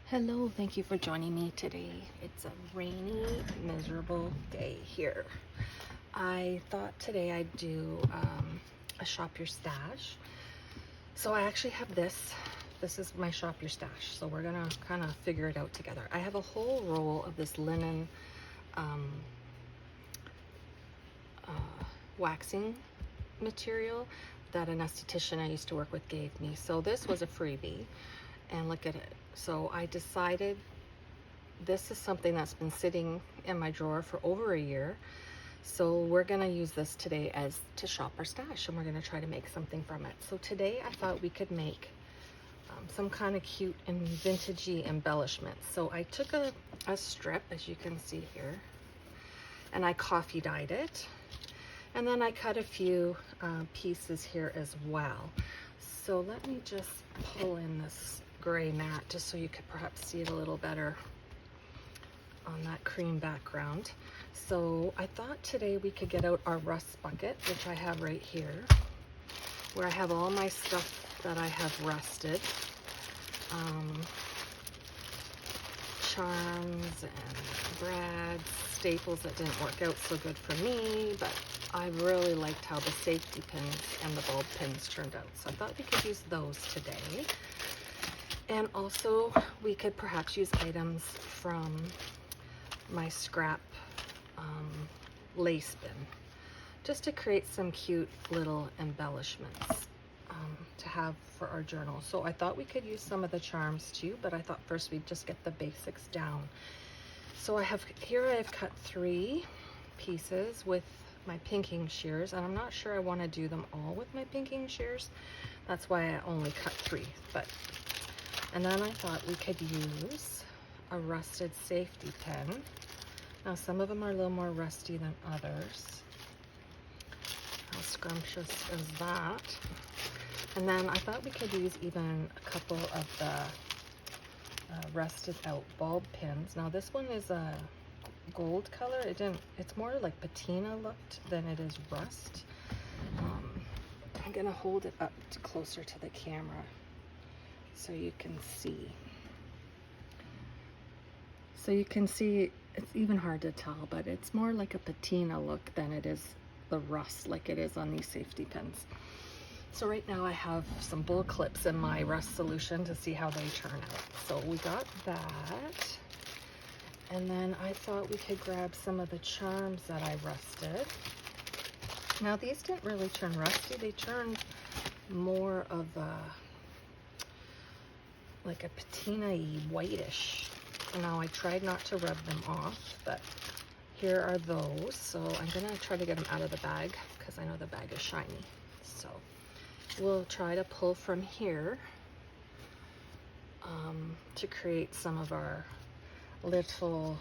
Hello, thank you for joining me today. It's a rainy, miserable day here. I thought today I'd do a shop your stash. So I actually have this. This is my shop your stash. So we're gonna kind of figure it out together. I have a whole roll of this linen waxing material that an esthetician I used to work with gave me. So this was a freebie, and look at it. So I decided this is something that's been sitting in my drawer for over a year. So we're gonna use this today as to shop our stash, and we're gonna try to make something from it. So today I thought we could make some kind of cute and vintagey embellishment. So I took a strip, as you can see here, and I coffee dyed it. And then I cut a few pieces here as well. So let me just pull in this gray mat just so you could perhaps see it a little better on that cream background. So I thought today we could get out our rust bucket, which I have right here, where I have all my stuff that I have rusted. Charms and brads, staples that didn't work out so good for me, but I really liked how the safety pins and the bulb pins turned out. So I thought we could use those today. And also we could perhaps use items from my scrap lace bin, just to create some cute little embellishments to have for our journal. So I thought we could use some of the charms too, but I thought first we'd just get the basics down. So I've cut 3 pieces with my pinking shears, and I'm not sure I want to do them all with my pinking shears. That's why I only cut 3. And then I thought we could use a rusted safety pin. Now some of them are a little more rusty than others. How scrumptious is that? And then I thought we could use even a couple of the rusted out bulb pins. Now this one is a gold color. It's more like patina looked than it is rust. I'm gonna hold it up closer to the camera so you can see. So you can see, it's even hard to tell, but it's more like a patina look than it is the rust like it is on these safety pins. So right now I have some bull clips in my rust solution to see how they turn out. So we got that. And then I thought we could grab some of the charms that I rusted. Now these didn't really turn rusty. They turned more of like a patina-y whitish. Now I tried not to rub them off, but here are those. So I'm gonna try to get them out of the bag because I know the bag is shiny. So we'll try to pull from here to create some of our little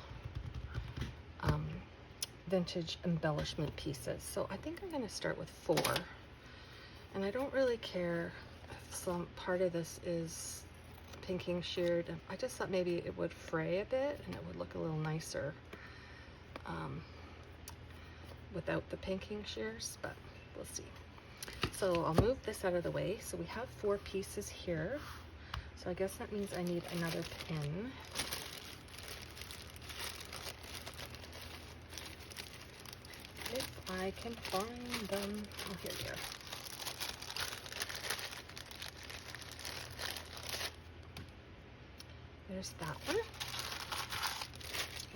vintage embellishment pieces. So I think I'm going to start with 4, and I don't really care if some part of this is pinking sheared. I just thought maybe it would fray a bit and it would look a little nicer without the pinking shears, but we'll see. So I'll move this out of the way. So we have 4 pieces here. So I guess that means I need another pin. If I can find them. Oh, here they are. There's that one.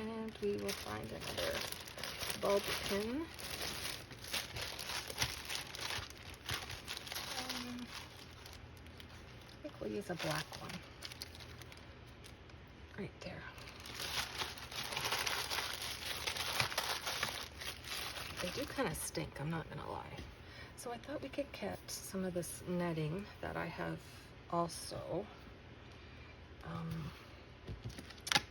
And we will find another bulb pin. I think we'll use a black one. Right there. They do kind of stink, I'm not gonna lie. So I thought we could get some of this netting that I have also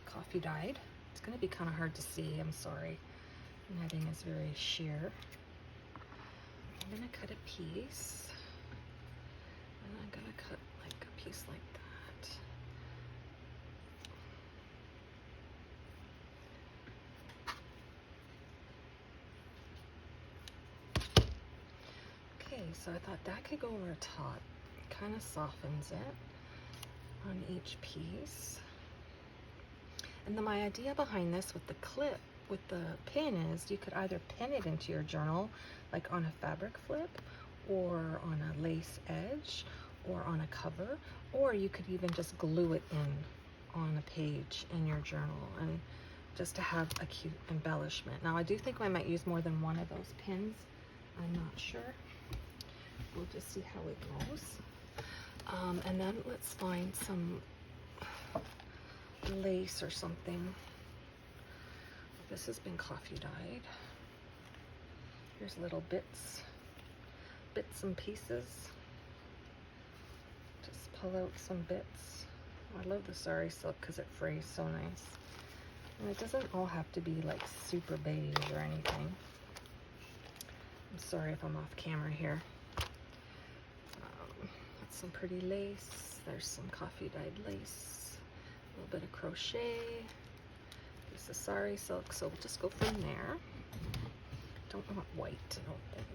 coffee dyed. It's gonna be kind of hard to see, I'm sorry. Netting is very sheer. I'm gonna cut a piece, and I'm gonna cut like a piece like that. Okay, so I thought that could go over top. It kind of softens it on each piece. And then my idea behind this with the clip, with the pin, is you could either pin it into your journal, like on a fabric flip, or on a lace edge, or on a cover, or you could even just glue it in on a page in your journal, and just to have a cute embellishment. Now I do think I might use more than one of those pins. I'm not sure. We'll just see how it goes. And then let's find some lace or something. This has been coffee dyed. Here's little bits and pieces. Just pull out some bits. I love the sari silk because it frays so nice. And it doesn't all have to be like super beige or anything. I'm sorry if I'm off camera here. That's some pretty lace. There's some coffee dyed lace. A little bit of crochet. Piece of sari silk. So we'll just go from there. Don't want white, I don't think.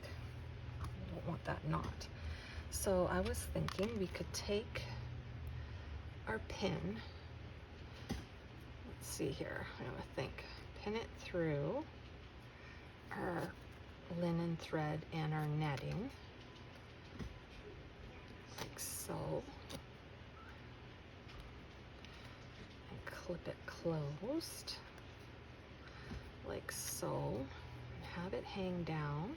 I don't want that knot. So I was thinking we could take our pin. Let's see here. I'm gonna think. Pin it through our linen thread and our netting, like so, and clip it closed, like so, and have it hang down.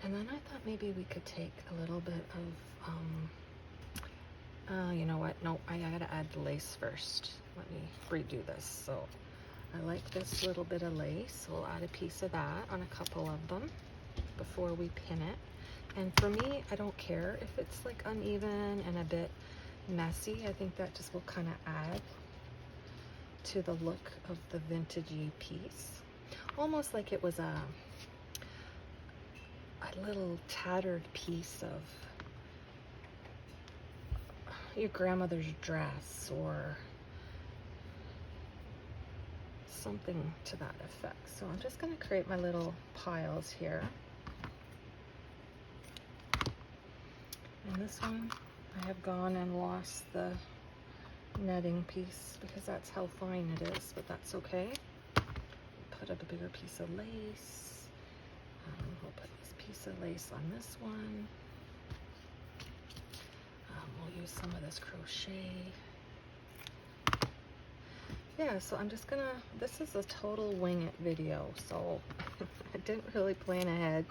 And then I thought maybe we could take a little bit of, you know what? No, I gotta add the lace first. Let me redo this. So I like this little bit of lace. So we'll add a piece of that on a couple of them before we pin it. And for me, I don't care if it's like uneven and a bit messy. I think that just will kind of add to the look of the vintagey piece. Almost like it was a little tattered piece of your grandmother's dress or something to that effect. So I'm just going to create my little piles here. And this one, I have gone and lost the netting piece because that's how fine it is, but that's okay. Put up a bigger piece of lace. We'll put this piece of lace on this one. We'll use some of this crochet. Yeah, so I'm just gonna, this is a total wing it video, so I didn't really plan ahead.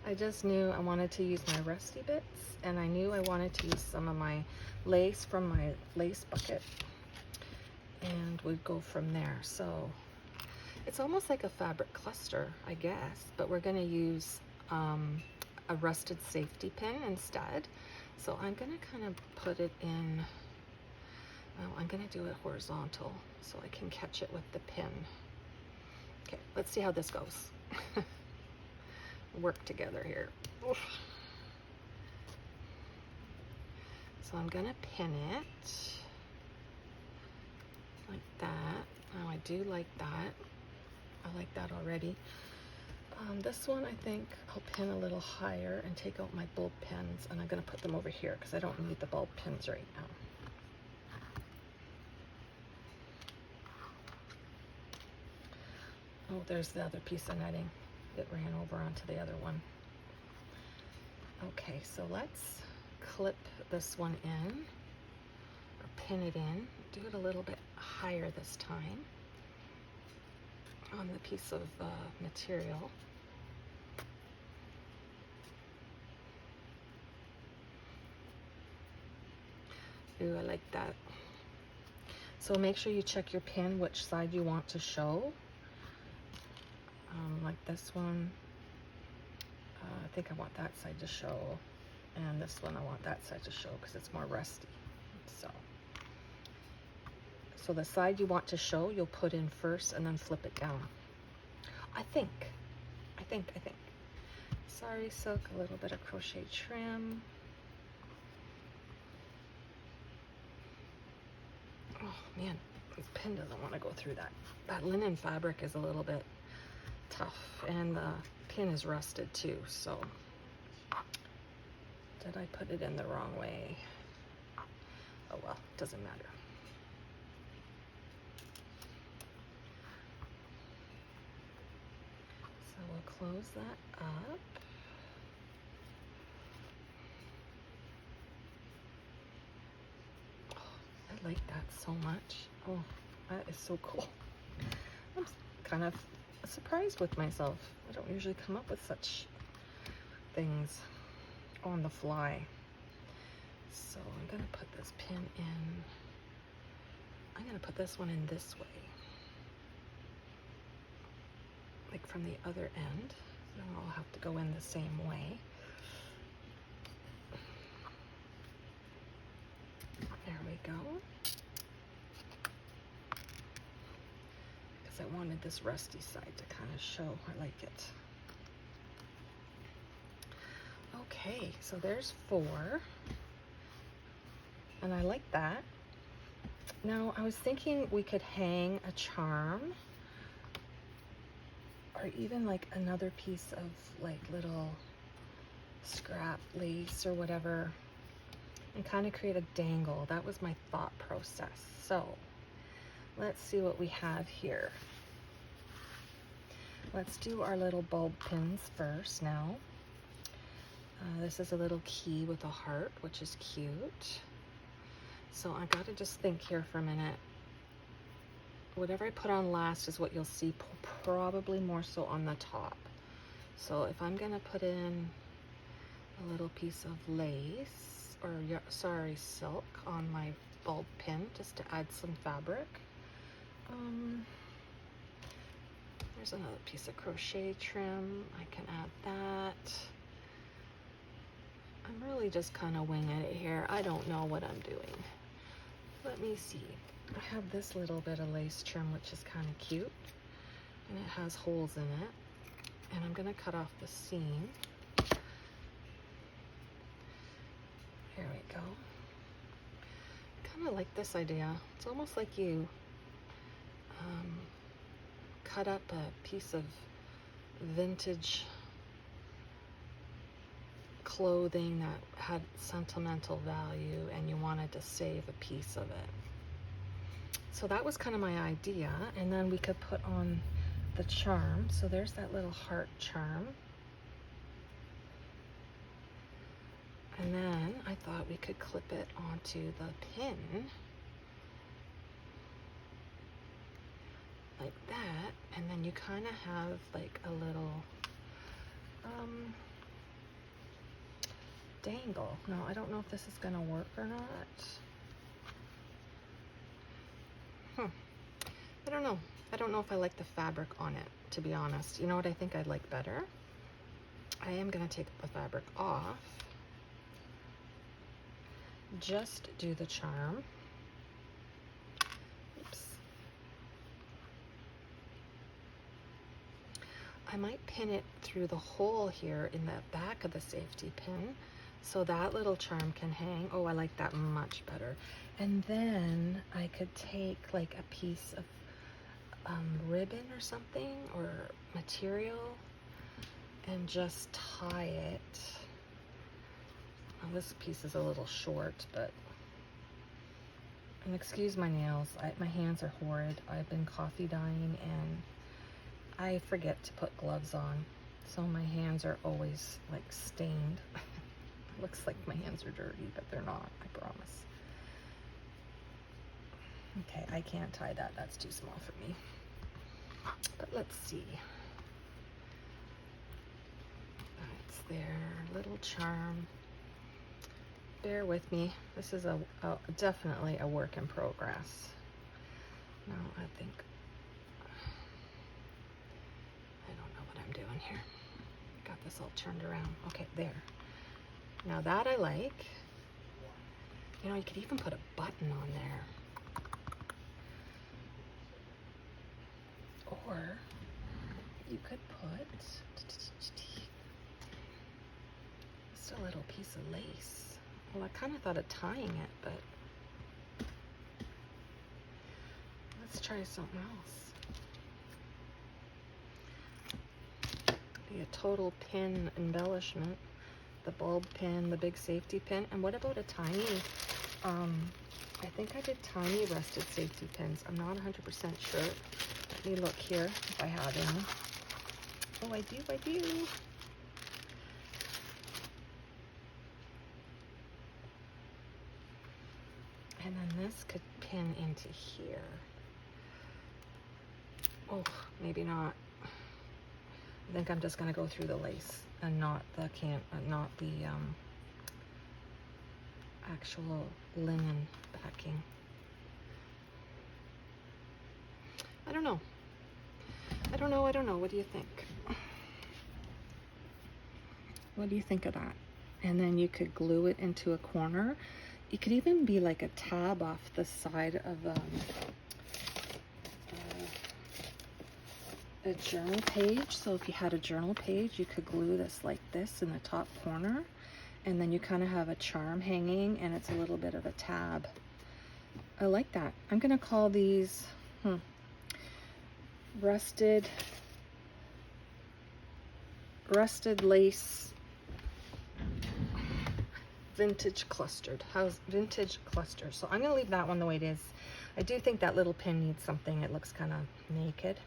I just knew I wanted to use my rusty bits, and I knew I wanted to use some of my lace from my lace bucket, and we'd go from there. So it's almost like a fabric cluster, I guess, but we're gonna use a rusted safety pin instead. So I'm gonna kind of put it in, well, I'm gonna do it horizontal so I can catch it with the pin. Okay, let's see how this goes. Work together here. Oof. So I'm gonna pin it like that. Now I do like that. I like that already. This one, I think I'll pin a little higher and take out my bulb pins, and I'm going to put them over here because I don't need the bulb pins right now. Oh, there's the other piece of netting. It ran over onto the other one. Okay, so let's clip this one in, or pin it in. Do it a little bit higher this time on the piece of material. Ooh, I like that. So make sure you check your pin which side you want to show. Like this one, I think I want that side to show, and this one I want that side to show because it's more rusty. So the side you want to show, you'll put in first and then flip it down. I think. Sari silk, a little bit of crochet trim. Oh man, this pin doesn't want to go through that. That linen fabric is a little bit tough, and the pin is rusted too, so did I put it in the wrong way? Oh well, doesn't matter. close that up. Oh, I like that so much. Oh, that is so cool. I'm kind of surprised with myself. I don't usually come up with such things on the fly. So I'm gonna put this pin in. I'm gonna put this one in this way, like from the other end. So then I'll have to go in the same way. There we go. Because I wanted this rusty side to kind of show I like it. Okay, so there's 4. And I like that. Now, I was thinking we could hang a charm or even like another piece of like little scrap lace or whatever and kind of create a dangle. That was my thought process. So let's see what we have here. Let's do our little bulb pins first now. This is a little key with a heart, which is cute. So I gotta just think here for a minute. Whatever I put on last is what you'll see, probably more so on the top. So if I'm gonna put in a little piece of lace, or sorry, silk on my bulb pin, just to add some fabric. There's another piece of crochet trim. I can add that. I'm really just kind of winging it here. I don't know what I'm doing. Let me see. I have this little bit of lace trim, which is kind of cute, and it has holes in it. And I'm going to cut off the seam. There we go. Kind of like this idea. It's almost like you cut up a piece of vintage clothing that had sentimental value and you wanted to save a piece of it. So that was kind of my idea, and then we could put on the charm. So there's that little heart charm. And then I thought we could clip it onto the pin like that, and then you kind of have like a little dangle. Now, I don't know if this is going to work or not. I don't know. I don't know if I like the fabric on it, to be honest. You know what I think I'd like better? I am going to take the fabric off. Just do the charm. Oops. I might pin it through the hole here in the back of the safety pin, so that little charm can hang. Oh, I like that much better. And then I could take like a piece of ribbon or something, or material, and just tie it. Well, this piece is a little short, but, and excuse my nails, my hands are horrid. I've been coffee dyeing and I forget to put gloves on, so my hands are always like stained. It looks like my hands are dirty, but they're not, I promise. Okay, I can't tie that. That's too small for me. But let's see. That's there, little charm. Bear with me. This is definitely a work in progress. No, I think, I don't know what I'm doing here. Got this all turned around. Okay, there. Now that I like. You know, you could even put a button on there. Or you could put just a little piece of lace. Well, I kind of thought of tying it, but let's try something else. Be a total pin embellishment. The bulb pin, the big safety pin. And what about a tiny, I think I did tiny rusted safety pins. I'm not 100% sure. Let me look here if I have any. Oh, I do, I do. And then this could pin into here. Oh, maybe not. I think I'm just gonna go through the lace and not the actual linen backing. I don't know. I don't know. What do you think? What do you think of that? And then you could glue it into a corner. It could even be like a tab off the side of a journal page. So if you had a journal page, you could glue this like this in the top corner, and then you kind of have a charm hanging, and it's a little bit of a tab. I like that. I'm gonna call these rusted lace vintage clustered. How's vintage cluster? So I'm gonna leave that one the way it is. I do think that little pin needs something. It looks kind of naked.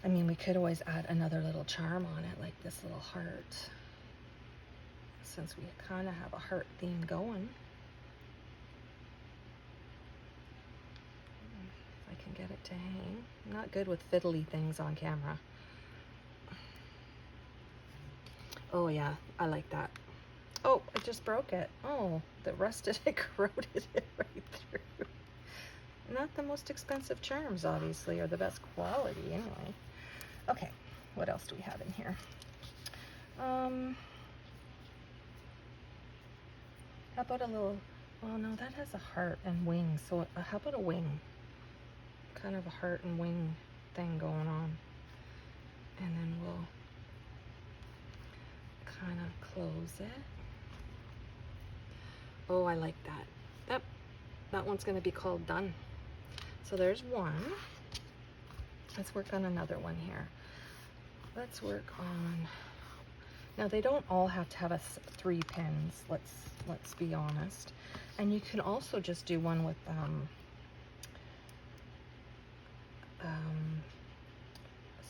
I mean, we could always add another little charm on it, like this little heart, since we kind of have a heart theme going. If I can get it to hang. I'm not good with fiddly things on camera. Oh yeah, I like that. Oh, I just broke it. Oh, the rusted, it corroded it right through. Not the most expensive charms, obviously, or the best quality anyway. Okay, what else do we have in here? How about a little, oh no, that has a heart and wings. So how about a wing? Kind of a heart and wing thing going on. And then we'll kind of close it. Oh, I like that. Yep, that one's gonna be called Done. So there's one. Let's work on another one here. Let's work on, now they don't all have to have 3 pins, let's be honest. And you can also just do one with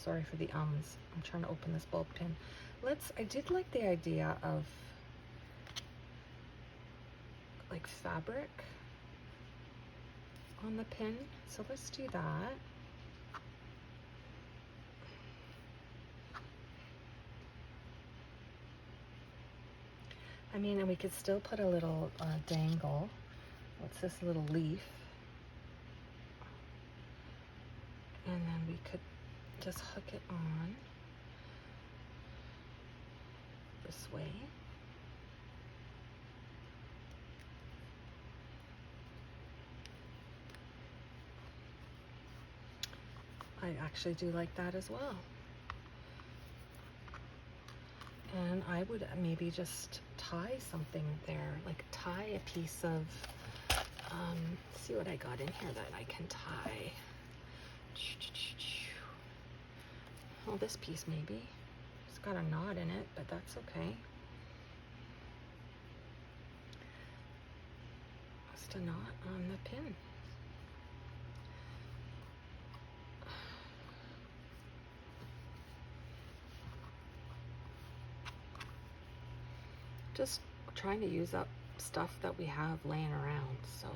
sorry for the ums. I'm trying to open this bulb pin. I did like the idea of like fabric on the pin, so let's do that. I mean, and we could still put a little dangle. What's this little leaf? And then we could just hook it on this way. I actually do like that as well. And I would maybe just tie something there, like tie a piece of, see what I got in here that I can tie. Oh, this piece maybe. It's got a knot in it, but that's okay. Just a knot on the pin. Just trying to use up stuff that we have laying around, so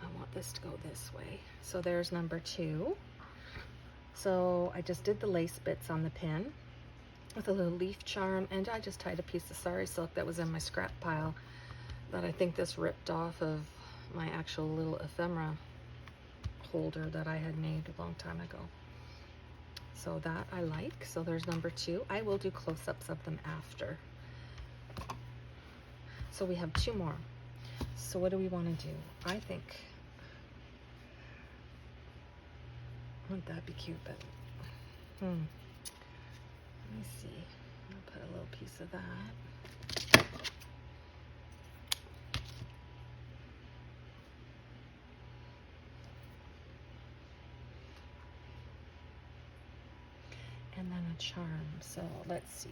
I want this to go this way. So there's number 2. So I just did the lace bits on the pin with a little leaf charm, and I just tied a piece of sari silk that was in my scrap pile that I think this ripped off of my actual little ephemera holder that I had made a long time ago. So that I like. So there's number 2. I will do close-ups of them after. So we have 2 more. So what do we want to do? I think, wouldn't that be cute? But let me see. I'll put a little piece of that. And then a charm. So let's see.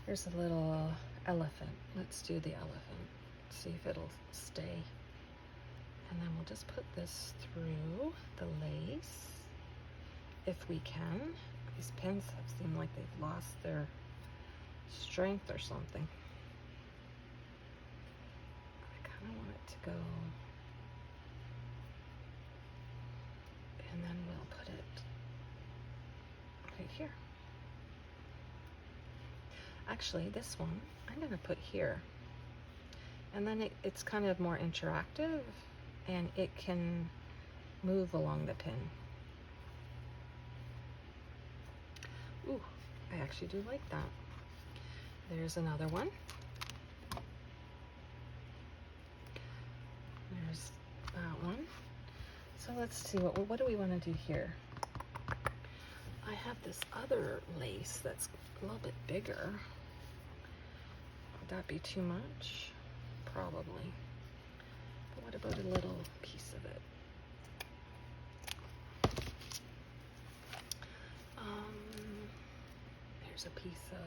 Here's a little elephant. Let's do the elephant. See if it'll stay. And then we'll just put this through the lace, if we can. These pins have seemed like they've lost their strength or something. I kind of want it to go, and then we'll put it right here. Actually, this one I'm going to put here, and then it's kind of more interactive, and it can move along the pin. Ooh, I actually do like that. There's another one. There's that one. So let's see, what do we want to do here? I have this other lace that's a little bit bigger. Would that be too much? Probably. But what about a little piece of it? There's a piece of...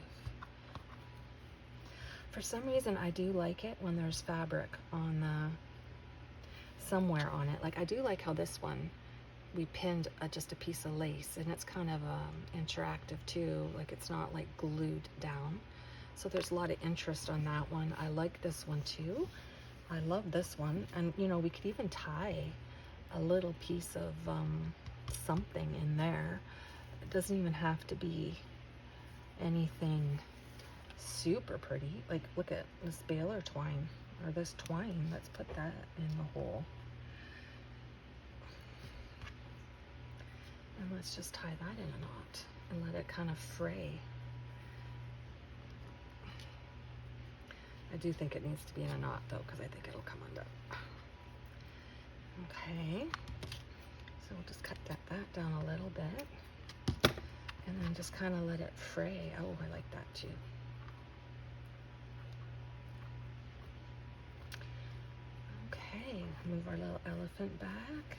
For some reason, I do like it when there's fabric on somewhere on it. Like, I do like how this one, we pinned just a piece of lace, and it's kind of interactive too. Like, it's not like glued down. So there's a lot of interest on that one. I like this one too. I love this one. And you know, we could even tie a little piece of something in there. It doesn't even have to be anything super pretty. Like, look at this baler twine, or this twine. Let's put that in the hole. And let's just tie that in a knot and let it kind of fray. I do think it needs to be in a knot though, because I think it'll come undone. Okay, so we'll just cut that down a little bit, and then just kind of let it fray. Oh, I like that too. Okay, move our little elephant back.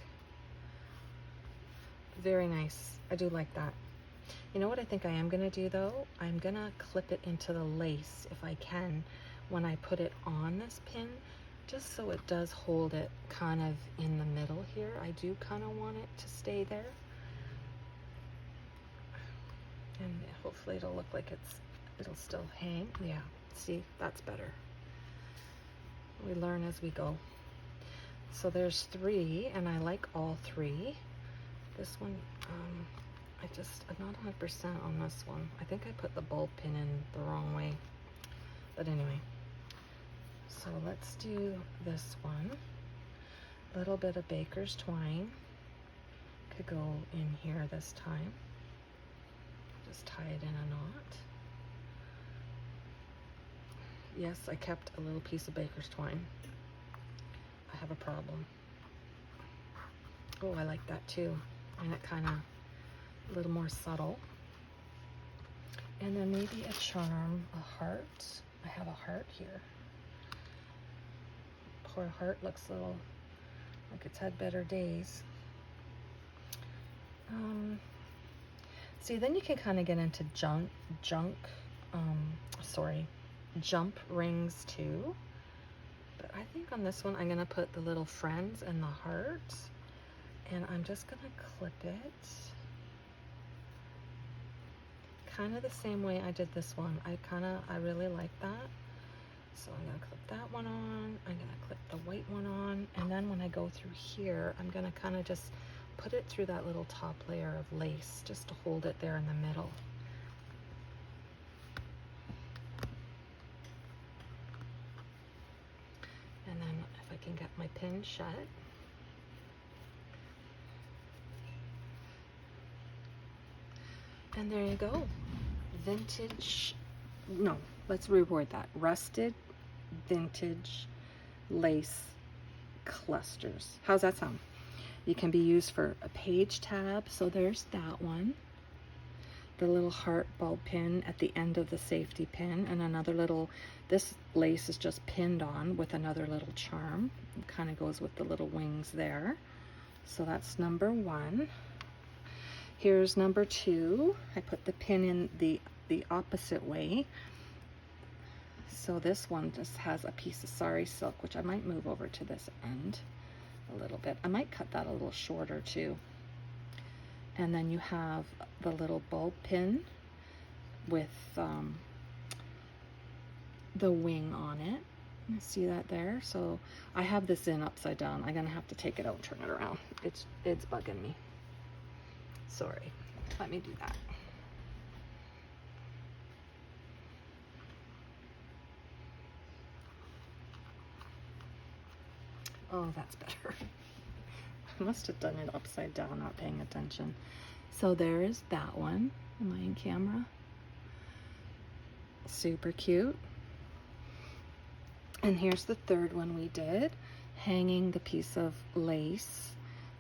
Very nice. I do like that. You know what I think I am going to do though? I'm going to clip it into the lace if I can when I put it on this pin, just so it does hold it kind of in the middle here. I do kind of want it to stay there. And hopefully it'll look like it'll still hang. Yeah, see, that's better. We learn as we go. So there's 3, and I like all 3. This one, I'm not 100% on this one. I think I put the bulb pin in the wrong way. But anyway, so let's do this one. A little bit of baker's twine could go in here this time. Just tie it in a knot. Yes, I kept a little piece of baker's twine. I have a problem. Oh, I like that too. And it kind of a little more subtle. And then maybe a charm, a heart. I have a heart here. Poor heart looks a little like it's had better days. See, then you can kind of get into jump rings too. But I think on this one, I'm gonna put the little friends and the hearts, and I'm just gonna clip it kind of the same way I did this one. I really like that. So I'm gonna clip that one on, I'm gonna clip the white one on, and then when I go through here, I'm gonna kind of just put it through that little top layer of lace, just to hold it there in the middle. And then if I can get my pin shut, and there you go. Vintage, no, let's reword that. Rusted vintage lace clusters. How's that sound? You can be used for a page tab. So there's that one. The little heart bulb pin at the end of the safety pin, and another little, this lace is just pinned on with another little charm. It kind of goes with the little wings there. So that's number 1. Here's number 2. I put the pin in the opposite way. So this one just has a piece of sari silk, which I might move over to this end a little bit. I might cut that a little shorter too. And then you have the little bulb pin with the wing on it. You see that there? So I have this in upside down. I'm gonna have to take it out and turn it around. It's bugging me. Sorry. Let me do that. Oh, that's better. I must have done it upside down, not paying attention. So there is that one. Am I in camera? Super cute. And here's the third one we did, hanging the piece of lace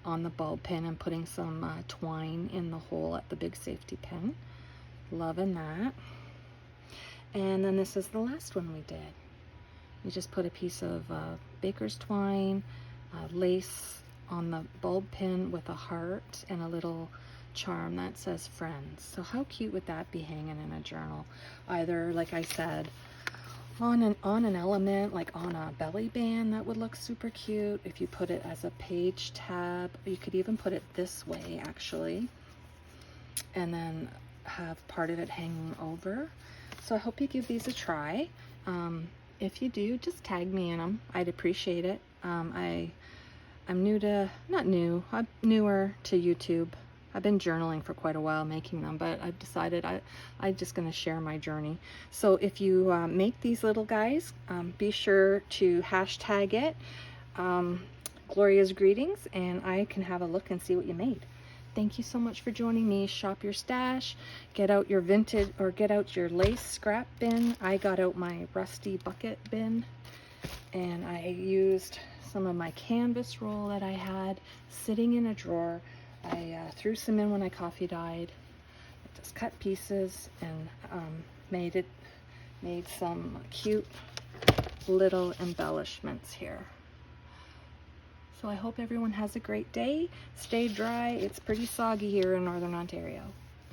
on the bulb pin and putting some twine in the hole at the big safety pin. Loving that. And then this is the last one we did. We just put a piece of baker's twine, lace on the bulb pin with a heart and a little charm that says friends. So how cute would that be hanging in a journal? Either, like I said, on an element, like on a belly band, that would look super cute. If you put it as a page tab, you could even put it this way actually, and then have part of it hanging over. So I hope you give these a try. If you do, just tag me in them. I'd appreciate it. I'm new to, not new, I'm newer to YouTube. I've been journaling for quite a while, making them, but I've decided I'm just going to share my journey. So if you make these little guys, be sure to hashtag it, Gloria's Greetings, and I can have a look and see what you made. Thank you so much for joining me. Shop your stash, get out your vintage, or get out your lace scrap bin. I got out my rusty bucket bin, and I used some of my canvas roll that I had sitting in a drawer. I threw some in when I coffee dyed. I just cut pieces and made some cute little embellishments here. So I hope everyone has a great day. Stay dry. It's pretty soggy here in Northern Ontario.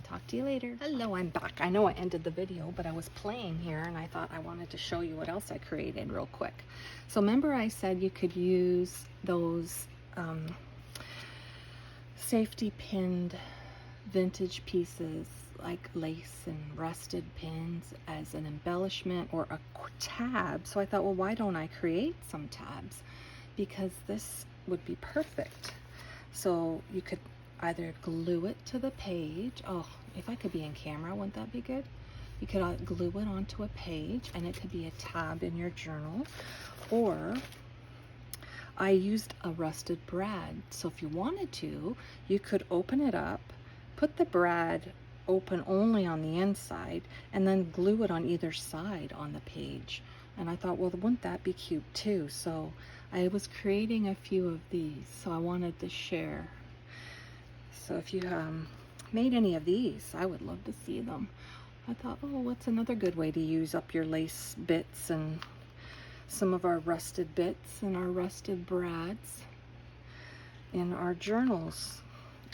Talk to you later. Hello, I'm back. I know I ended the video, but I was playing here and I thought I wanted to show you what else I created real quick. So remember I said you could use those safety pinned vintage pieces like lace and rusted pins as an embellishment or a tab. So I thought, well, why don't I create some tabs? Because this would be perfect. So you could either glue it to the page. Oh, if I could be in camera, wouldn't that be good? You could glue it onto a page and it could be a tab in your journal. Or I used a rusted brad. So if you wanted to, you could open it up, put the brad open only on the inside, and then glue it on either side on the page. And I thought, well, wouldn't that be cute too? So I was creating a few of these, so I wanted to share. So if you made any of these, I would love to see them. I thought, oh, what's another good way to use up your lace bits and some of our rusted bits and our rusted brads in our journals.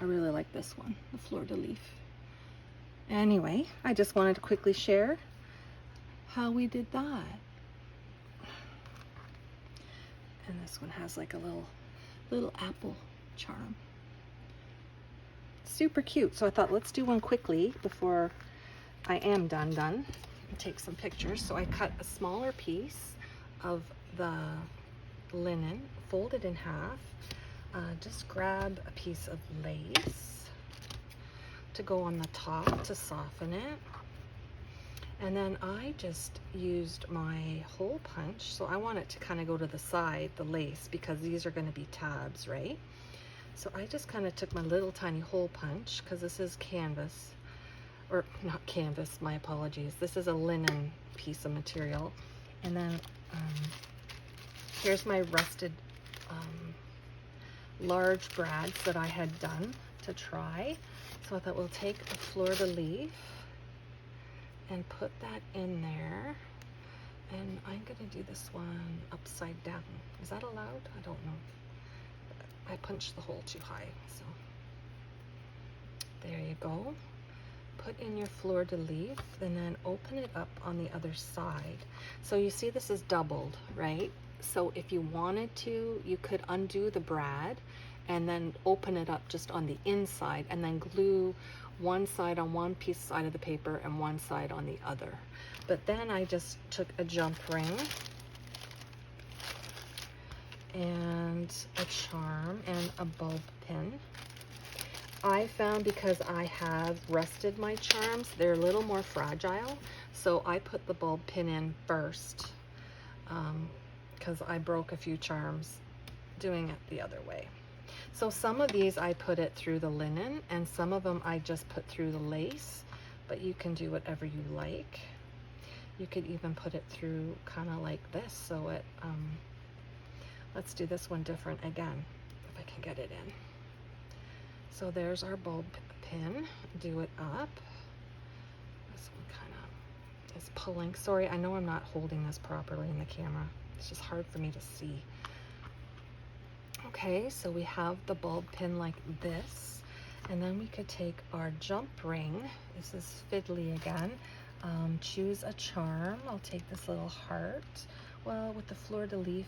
I really like this one, the fleur-de-lis. Anyway, I just wanted to quickly share how we did that. And this one has like a little apple charm. Super cute. So I thought, let's do one quickly before I am done. And take some pictures. So I cut a smaller piece of the linen, fold it in half, just grab a piece of lace to go on the top to soften it, and then I just used my hole punch. So I want it to kind of go to the side, the lace, because these are going to be tabs, right? So I just kind of took my little tiny hole punch, because this is canvas, or not canvas, my apologies, this is a linen piece of material. And then here's my rusted large brads that I had done to try. So I thought we'll take a fleur-de-lis and put that in there. And I'm going to do this one upside down. Is that allowed? I don't know. I punched the hole too high. So there you go. Put in your fleur-de-lis and then open it up on the other side. So you see this is doubled, right? So if you wanted to, you could undo the brad and then open it up just on the inside, and then glue one side on one side of the paper and one side on the other. But then I just took a jump ring and a charm and a bulb pin. I found, because I have rusted my charms, they're a little more fragile, so I put the bulb pin in first, because I broke a few charms doing it the other way. So some of these I put it through the linen, and some of them I just put through the lace, but you can do whatever you like. You could even put it through kind of like this, so it, let's do this one different again, if I can get it in. So there's our bulb pin. Do it up. This one kind of is pulling. Sorry, I know I'm not holding this properly in the camera. It's just hard for me to see. Okay, so we have the bulb pin like this. And then we could take our jump ring. This is fiddly again. Choose a charm. I'll take this little heart. Well, with the fleur-de-lis,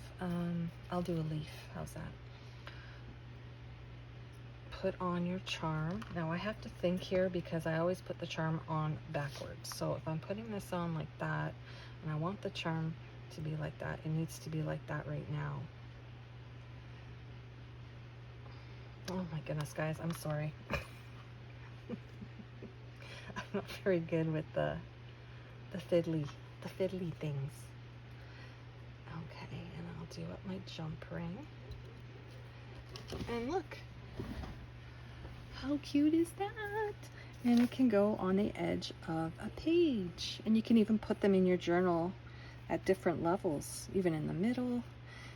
I'll do a leaf. How's that? Put on your charm. Now I have to think here, because I always put the charm on backwards. So if I'm putting this on like that, and I want the charm to be like that, it needs to be like that right now. Oh my goodness, guys, I'm sorry. I'm not very good with the fiddly things. Okay, and I'll do up my jump ring. And look, how cute is that? And it can go on the edge of a page. And you can even put them in your journal at different levels, even in the middle.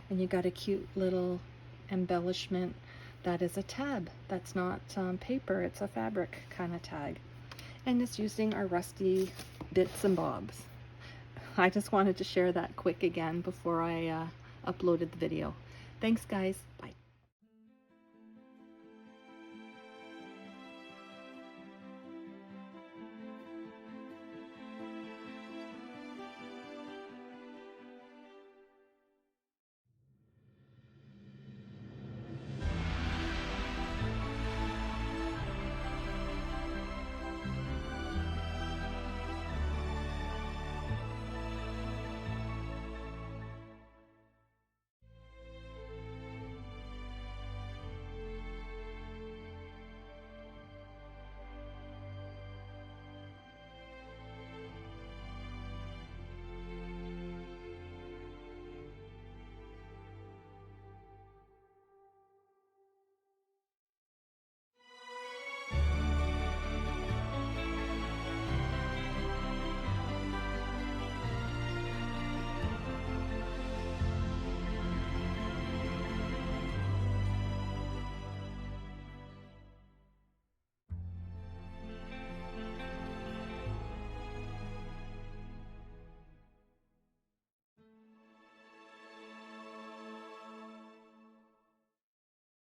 And you got a cute little embellishment that is a tab. That's not paper, it's a fabric kind of tag. And it's using our rusty bits and bobs. I just wanted to share that quick again before I uploaded the video. Thanks, guys. Bye.